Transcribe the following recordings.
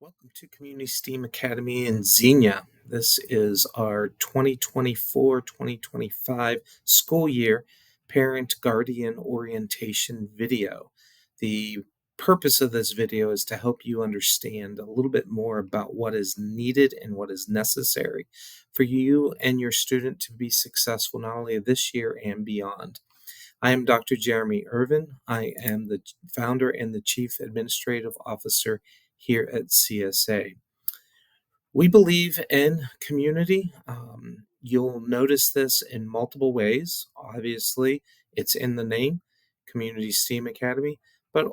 Welcome to Community STEAM Academy in Xenia. This is our 2024-2025 school year parent guardian orientation video. The purpose of this video is to help you understand a little bit more about what is needed and what is necessary for you and your student to be successful not only this year and beyond. I am Dr. Jeremy Irvin. I am the founder and the Chief Administrative Officer here at CSA. We believe in community. You'll notice this in multiple ways. Obviously, it's in the name, Community STEAM Academy, but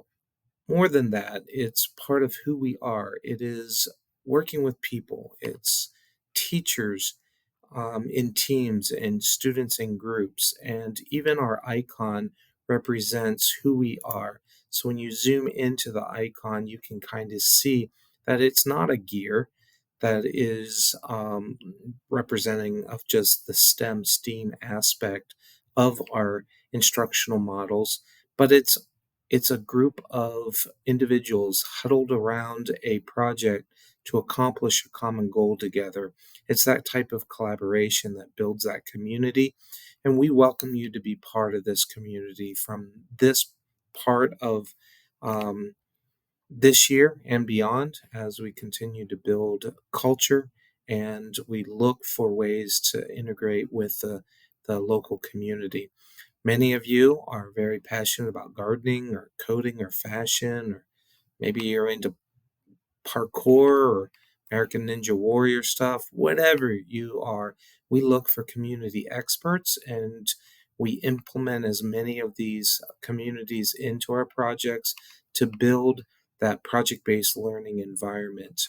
more than that, it's part of who we are. It is working with people, it's teachers in teams and students in groups. And even our icon represents who we are. So when you zoom into the icon, you can kind of see that it's not a gear that is representing of just the STEAM aspect of our instructional models, but it's a group of individuals huddled around a project to accomplish a common goal together. It's that type of collaboration that builds that community, and we welcome you to be part of this community from this part of um, this year and beyond as we continue to build culture and we look for ways to integrate with the local community. Many of you are very passionate about gardening or coding or fashion, or maybe you're into parkour or American Ninja Warrior stuff, whatever you are. We look for community experts and we implement as many of these communities into our projects to build that project based learning environment.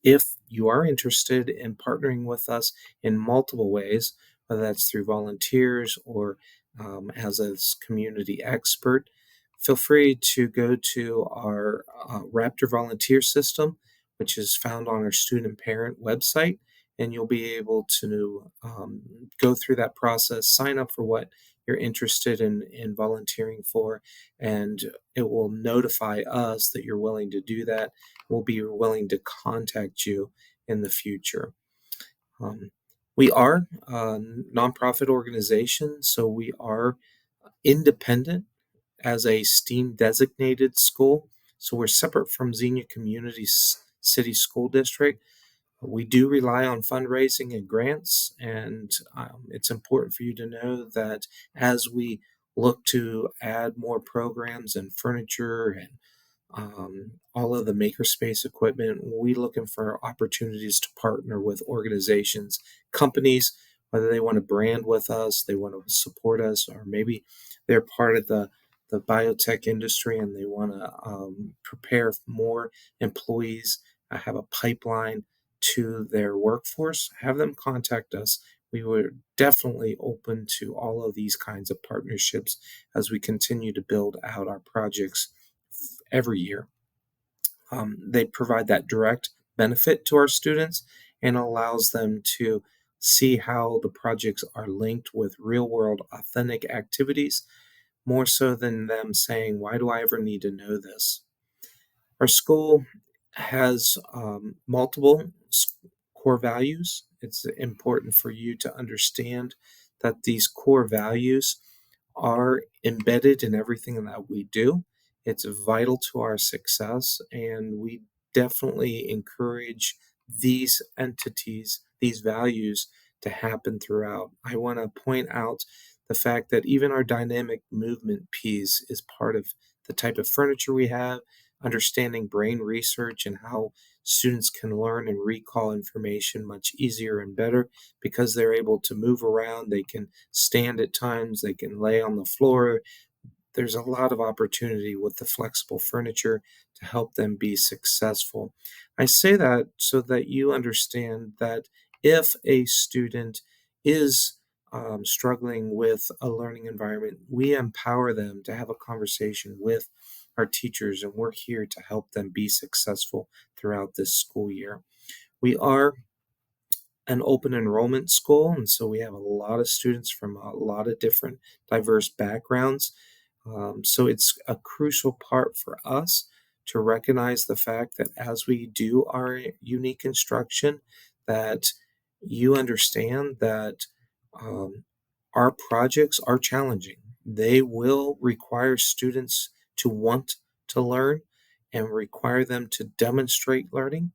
If you are interested in partnering with us in multiple ways, whether that's through volunteers or as a community expert, feel free to go to our Raptor volunteer system, which is found on our student parent website, and you'll be able to go through that process, sign up for what you're interested in volunteering for, and it will notify us that you're willing to do that. We'll be willing to contact you in the future. Um, we are a nonprofit organization, so we are independent as a STEAM designated school. So we're separate from Xenia Community City School District. We do rely on fundraising and grants, and it's important for you to know that as we look to add more programs and furniture and all of the makerspace equipment, we looking for opportunities to partner with organizations, companies, whether they want to brand with us, they want to support us, or maybe they're part of the biotech industry and they want to prepare more employees, have a pipeline to their workforce, have them contact us. We were definitely open to all of these kinds of partnerships as we continue to build out our projects every year. They provide that direct benefit to our students and allows them to see how the projects are linked with real world authentic activities, more so than them saying, why do I ever need to know this? Our school has multiple core values. It's important for you to understand that these core values are embedded in everything that we do. It's vital to our success, and we definitely encourage these entities, these values to happen throughout. I want to point out the fact that even our dynamic movement piece is part of the type of furniture we have, understanding brain research and how students can learn and recall information much easier and better because they're able to move around. They can stand at times, they can lay on the floor. There's a lot of opportunity with the flexible furniture to help them be successful. I say that so that you understand that if a student is struggling with a learning environment, we empower them to have a conversation with our teachers, and we're here to help them be successful throughout this school year. We are an open enrollment school, and so we have a lot of students from a lot of different diverse backgrounds. So it's a crucial part for us to recognize the fact that as we do our unique instruction, that you understand that um, our projects are challenging. They will require students to want to learn and require them to demonstrate learning.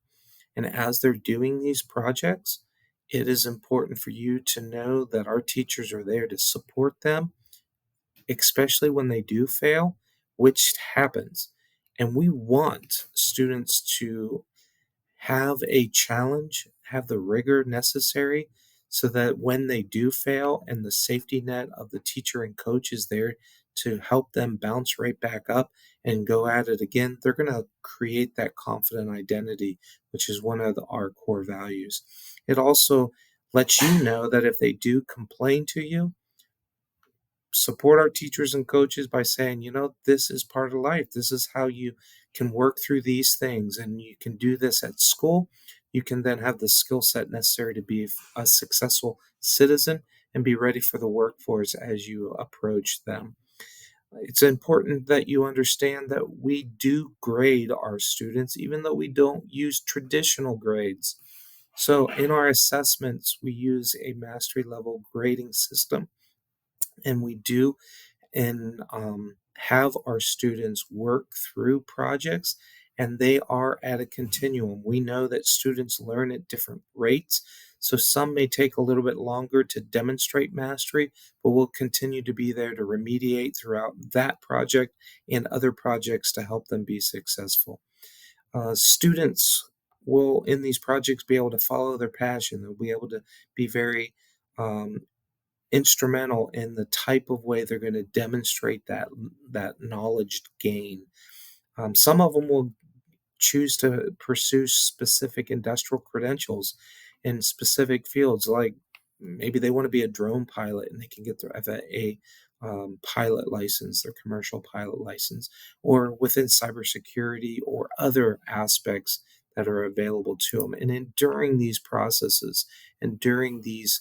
And as they're doing these projects, it is important for you to know that our teachers are there to support them, especially when they do fail, which happens. And we want students to have a challenge, have the rigor necessary so that when they do fail and the safety net of the teacher and coach is there to help them bounce right back up and go at it again, they're going to create that confident identity, which is one of our core values. It also lets you know that if they do complain to you, support our teachers and coaches by saying, this is part of life. This is how you can work through these things, and you can do this at school. You can then have the skill set necessary to be a successful citizen and be ready for the workforce as you approach them. It's important that you understand that we do grade our students, even though we don't use traditional grades. So, in our assessments, we use a mastery level grading system, and we do and have our students work through projects, and they are at a continuum. We know that students learn at different rates, so some may take a little bit longer to demonstrate mastery, but we'll continue to be there to remediate throughout that project and other projects to help them be successful. Students will, in these projects, be able to follow their passion. They'll be able to be very um, instrumental in the type of way they're going to demonstrate that knowledge gain. Some of them will choose to pursue specific industrial credentials in specific fields, like maybe they want to be a drone pilot and they can get their FAA pilot license, their commercial pilot license, or within cybersecurity or other aspects that are available to them. And during these processes and during these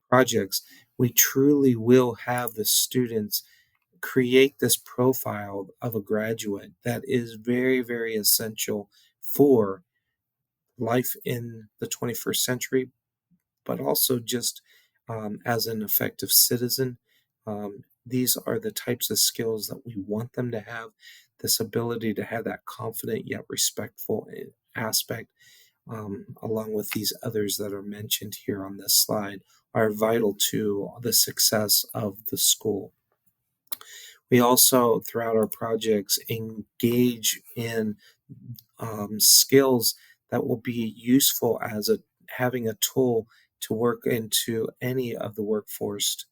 projects, we truly will have the students create this profile of a graduate that is very, very essential for life in the 21st century, but also just as an effective citizen. These are the types of skills that we want them to have, this ability to have that confident yet respectful aspect, along with these others that are mentioned here on this slide, are vital to the success of the school. We also, throughout our projects, engage in skills that will be useful as having a tool to work into any of the workforce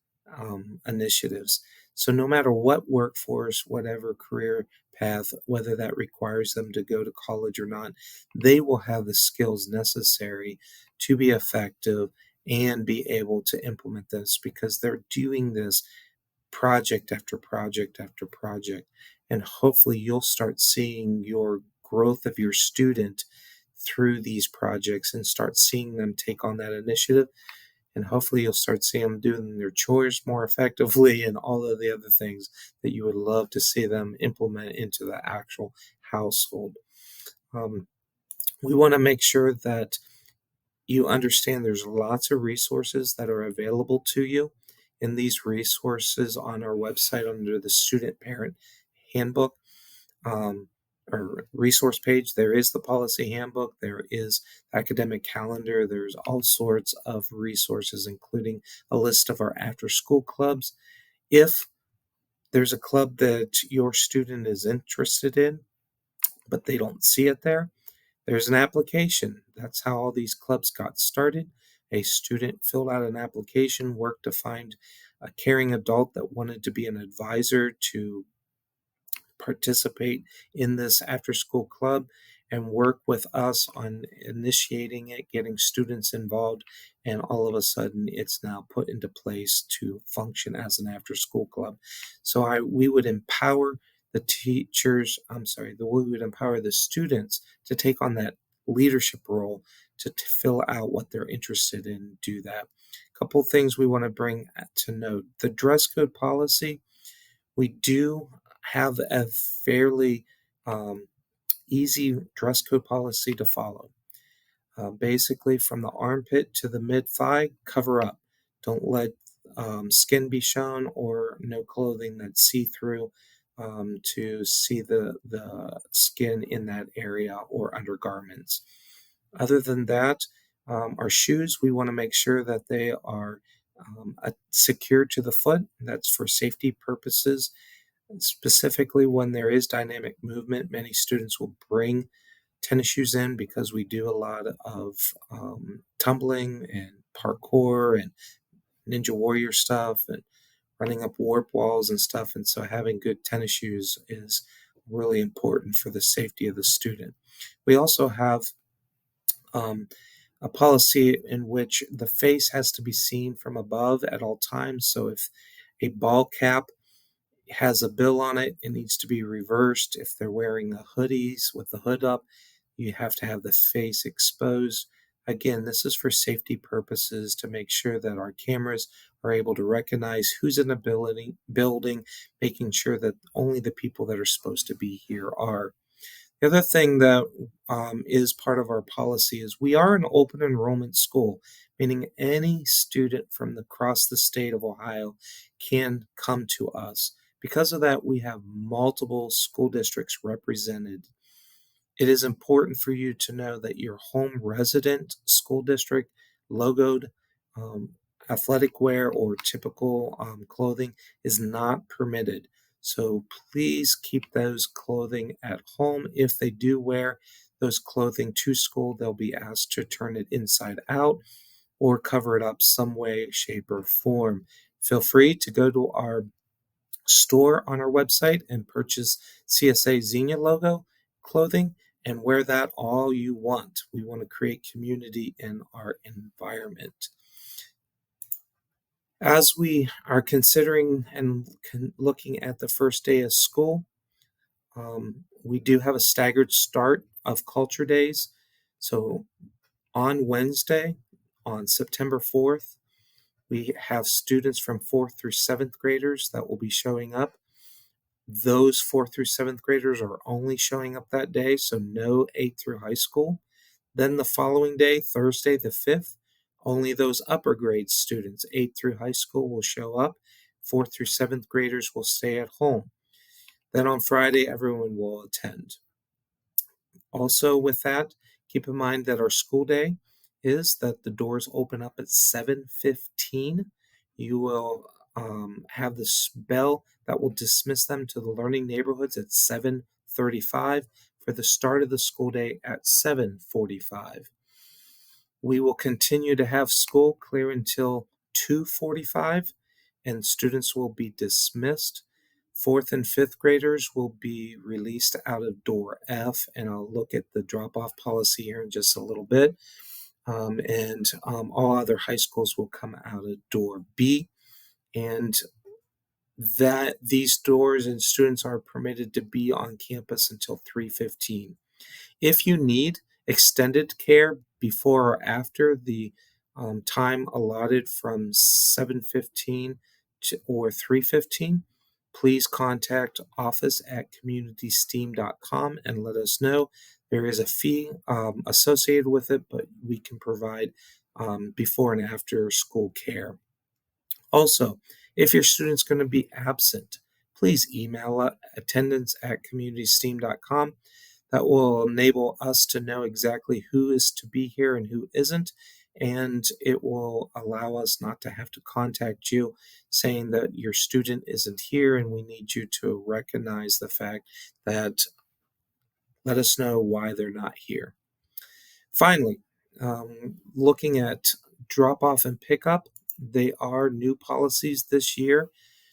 initiatives. So no matter what workforce, whatever career path, whether that requires them to go to college or not, they will have the skills necessary to be effective and be able to implement this because they're doing this project after project after project. And hopefully, you'll start seeing your growth of your student through these projects and start seeing them take on that initiative. And hopefully, you'll start seeing them doing their chores more effectively and all of the other things that you would love to see them implement into the actual household. Um, we want to make sure that you understand there's lots of resources that are available to you. In these resources on our website under the student parent handbook um, or resource page, there is the policy handbook, there is academic calendar, there's all sorts of resources, including a list of our after school clubs. If there's a club that your student is interested in, but they don't see it there, there's an application. That's how all these clubs got started. A student filled out an application, worked to find a caring adult that wanted to be an advisor to participate in this after school club and work with us on initiating it, getting students involved, and all of a sudden it's now put into place to function as an after school club. So we would empower the teachers, we would empower the students to take on that leadership role to fill out what they're interested in, do that. A couple things we want to bring to note. The dress code policy, we do have a fairly um, easy dress code policy to follow. Basically, from the armpit to the mid thigh, cover up. Don't let skin be shown, or no clothing that's see through to see the skin in that area, or undergarments. Other than that, our shoes, we want to make sure that they are secured to the foot. That's for safety purposes. Specifically, when there is dynamic movement, many students will bring tennis shoes in because we do a lot of tumbling and parkour and Ninja Warrior stuff and running up warp walls and stuff. And so having good tennis shoes is really important for the safety of the student. We also have um, a policy in which the face has to be seen from above at all times. So if a ball cap has a bill on it, it needs to be reversed. If they're wearing a hoodies with the hood up, you have to have the face exposed. Again, this is for safety purposes to make sure that our cameras are able to recognize who's in the building, making sure that only the people that are supposed to be here are. The other thing that is part of our policy is we are an open enrollment school, meaning any student from across the state of Ohio can come to us. Because of that, we have multiple school districts represented. It is important for you to know that your home resident school district logoed um, athletic wear or typical clothing is not permitted. So please keep those clothing at home. If they do wear those clothing to school, they'll be asked to turn it inside out or cover it up some way, shape, or form. Feel free to go to our store on our website and purchase CSA Xenia logo clothing and wear that all you want. We want to create community in our environment. As we are considering and looking at the first day of school, we do have a staggered start of culture days. So on Wednesday, on September 4th, we have students from 4th through 7th graders that will be showing up. Those 4th through 7th graders are only showing up that day, so no 8th through high school. Then the following day, Thursday the 5th, only those upper grade students, 8th through high school, will show up. 4th through 7th graders will stay at home. Then on Friday, everyone will attend. Also, with that, keep in mind that our school day is that the doors open up at 7:15. You will have this bell that will dismiss them to the learning neighborhoods at 7:35 for the start of the school day at 7:45. We will continue to have school clear until 2:45, and students will be dismissed. 4th and 5th graders will be released out of door F, and I'll look at the drop-off policy here in just a little bit. And all other high schools will come out of door B, and that these doors and students are permitted to be on campus until 3:15. If you need extended care before or after the time allotted from 7:15 to or 3:15, please contact office@communitysteam.com and let us know. There is a fee associated with it, but we can provide before and after school care. Also, if your student's going to be absent, please email attendance@communitysteam.com. That will enable us to know exactly who is to be here and who isn't, and it will allow us not to have to contact you saying that your student isn't here, and we need you to recognize the fact that let us know why they're not here. Finally, looking at drop off and pickup, they are new policies this year.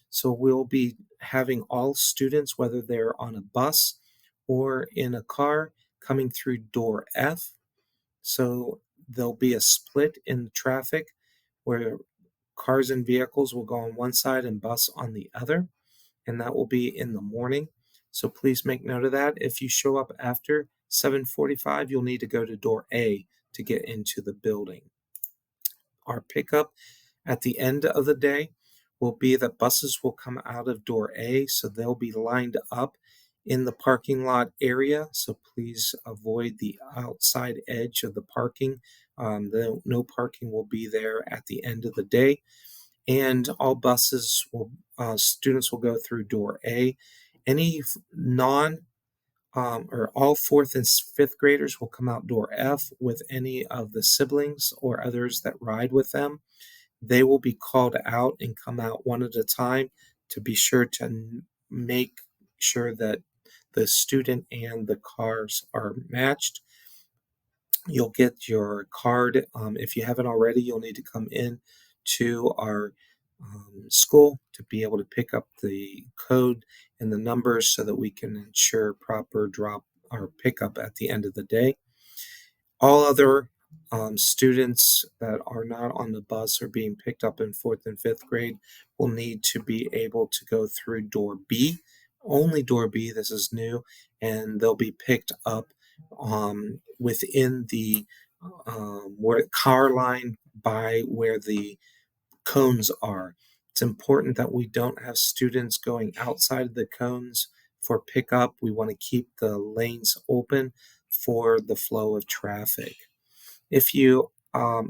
So we'll be having all students, whether they're on a bus or in a car, coming through door F. So there'll be a split in the traffic where cars and vehicles will go on one side and bus on the other, and that will be in the morning. So please make note of that. If you show up after 7:45, you'll need to go to door A to get into the building. Our pickup at the end of the day will be that buses will come out of door A, so they'll be lined up in the parking lot area, so please avoid the outside edge of the parking. No parking will be there at the end of the day, and all buses will students will go through door A. Any non or all fourth and fifth graders will come out door F with any of the siblings or others that ride with them. They will be called out and come out one at a time to be sure to make sure that the student and the cars are matched. You'll get your card. If you haven't already, you'll need to come in to our school to be able to pick up the code and the numbers so that we can ensure proper drop or pickup at the end of the day. All other students that are not on the bus or being picked up in fourth and fifth grade will need to be able to go through door B, only door B. This is new, and they'll be picked up within the where car line by where the cones are. It's important that we don't have students going outside of the cones for pickup. We want to keep the lanes open for the flow of traffic. If you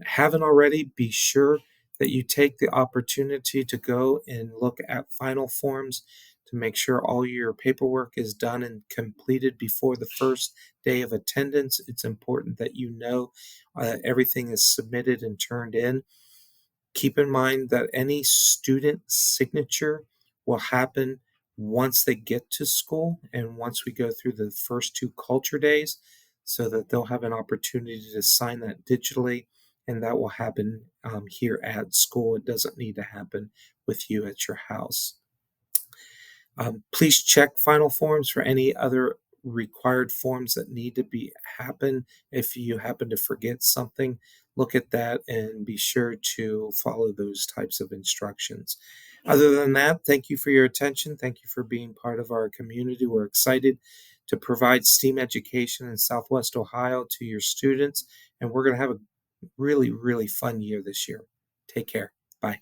haven't already, be sure that you take the opportunity to go and look at final forms to make sure all your paperwork is done and completed before the first day of attendance. It's important that you know everything is submitted and turned in. Keep in mind that any student signature will happen once they get to school and once we go through the first two culture days, so that they'll have an opportunity to sign that digitally, and that will happen here at school. It doesn't need to happen with you at your house. Please check final forms for any other required forms that need to be happen. If you happen to forget something, look at that and be sure to follow those types of instructions. Other than that, thank you for your attention. Thank you for being part of our community. We're excited to provide STEAM education in Southwest Ohio to your students, and we're going to have a really, really fun year this year. Take care. Bye.